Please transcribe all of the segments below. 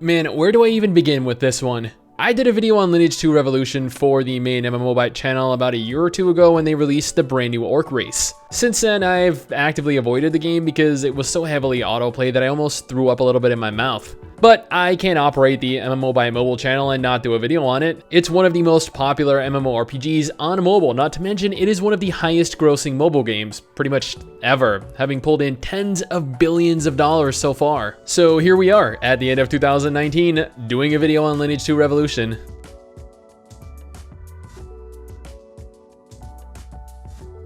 Man, where do I even begin with this one? I did a video on Lineage 2 Revolution for the main MMOByte channel about a year or two ago when they released the brand new Orc race. Since then, I've actively avoided the game because it was so heavily autoplay that I almost threw up a little bit in my mouth. But I can't operate the MMOByte Mobile channel and not do a video on it. It's one of the most popular MMORPGs on mobile, not to mention it is one of the highest grossing mobile games, pretty much ever, having pulled in tens of billions of dollars so far. So here we are, at the end of 2019, doing a video on Lineage 2 Revolution.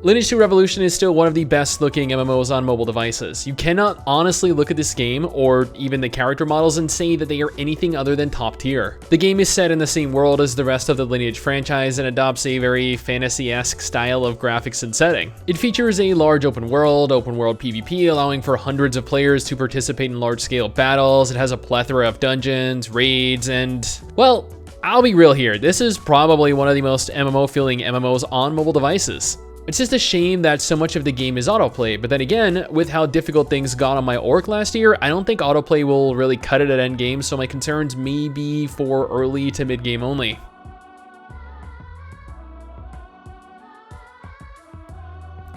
Lineage 2 Revolution is still one of the best looking MMOs on mobile devices. You cannot honestly look at this game, or even the character models, and say that they are anything other than top tier. The game is set in the same world as the rest of the Lineage franchise and adopts a very fantasy-esque style of graphics and setting. It features a large open world PvP, allowing for hundreds of players to participate in large-scale battles. It has a plethora of dungeons, raids, and, well, I'll be real here, this is probably one of the most MMO-feeling MMOs on mobile devices. It's just a shame that so much of the game is autoplay, but then again, with how difficult things got on my Orc last year, I don't think autoplay will really cut it at endgame, so my concerns may be for early to mid-game only.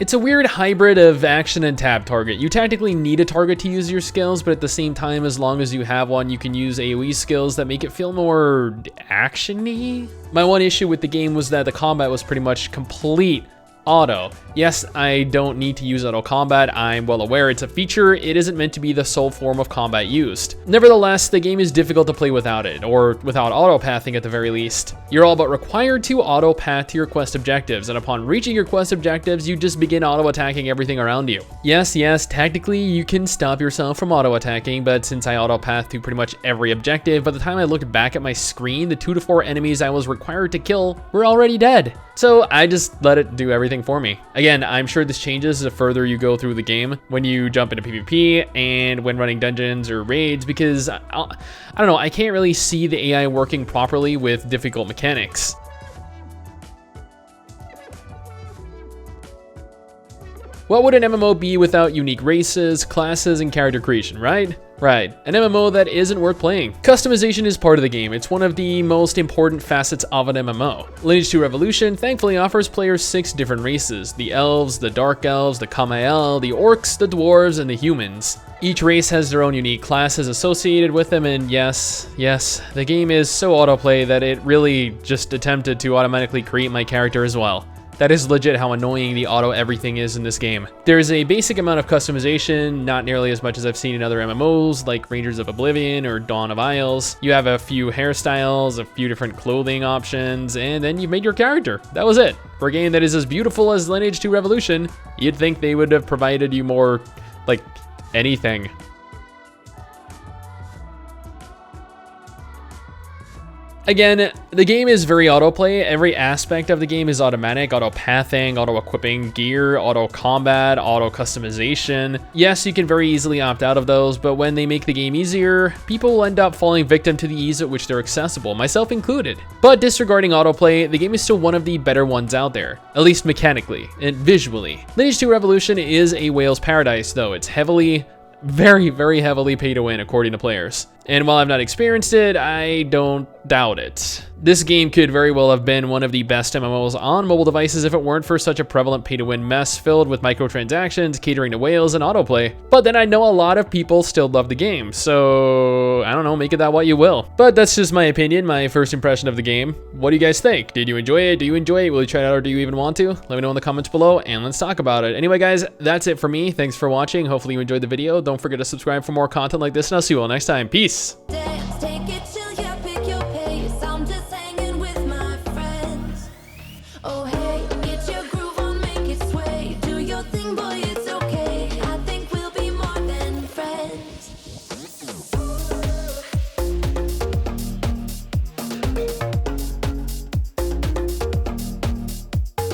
It's a weird hybrid of action and tab target. You tactically need a target to use your skills, but at the same time, as long as you have one, you can use AoE skills that make it feel more action-y. My one issue with the game was that the combat was pretty much complete auto. Yes, I don't need to use auto combat. I'm well aware it's a feature. It isn't meant to be the sole form of combat used. Nevertheless, the game is difficult to play without it, or without auto pathing at the very least. You're all but required to auto path to your quest objectives, and upon reaching your quest objectives, you just begin auto attacking everything around you. Yes, technically you can stop yourself from auto attacking, but since I auto path to pretty much every objective, by the time I looked back at my screen, the 2 to 4 enemies I was required to kill were already dead. So I just let it do everything for me. Again, I'm sure this changes the further you go through the game, when you jump into PvP and when running dungeons or raids, because I don't know, I can't really see the AI working properly with difficult mechanics. What would an MMO be without unique races, classes, and character creation, right? Right, an MMO that isn't worth playing. Customization is part of the game. It's one of the most important facets of an MMO. Lineage 2 Revolution thankfully offers players 6 different races: the elves, the dark elves, the Kamael, the orcs, the dwarves, and the humans. Each race has their own unique classes associated with them, and yes, the game is so autoplay that it really just attempted to automatically create my character as well. That is legit how annoying the auto everything is in this game. There's a basic amount of customization, not nearly as much as I've seen in other MMOs like Rangers of Oblivion or Dawn of Isles. You have a few hairstyles, a few different clothing options, and then you've made your character. That was it. For a game that is as beautiful as Lineage 2 Revolution, you'd think they would have provided you more, like, anything. Again, the game is very autoplay. Every aspect of the game is automatic: auto pathing, auto equipping gear, auto combat, auto customization. Yes, you can very easily opt out of those, but when they make the game easier, people will end up falling victim to the ease at which they're accessible, myself included. But disregarding autoplay, the game is still one of the better ones out there, at least mechanically and visually. Lineage 2 Revolution is a whale's paradise, though. It's very heavily pay to win according to players. And while I've not experienced it, I don't doubt it. This game could very well have been one of the best MMOs on mobile devices if it weren't for such a prevalent pay-to-win mess filled with microtransactions, catering to whales, and autoplay. But then I know a lot of people still love the game, so I don't know, make it that what you will. But that's just my opinion, my first impression of the game. What do you guys think? Did you enjoy it? Do you enjoy it? Will you try it out, or do you even want to? Let me know in the comments below, and let's talk about it. Anyway guys, that's it for me. Thanks for watching. Hopefully you enjoyed the video. Don't forget to subscribe for more content like this, and I'll see you all next time. Peace! Take it chill, yeah, pick your pace. I'm just hanging with my friends. Oh hey, get your groove on, make it sway. Do your thing, boy, it's okay. I think we'll be more than friends.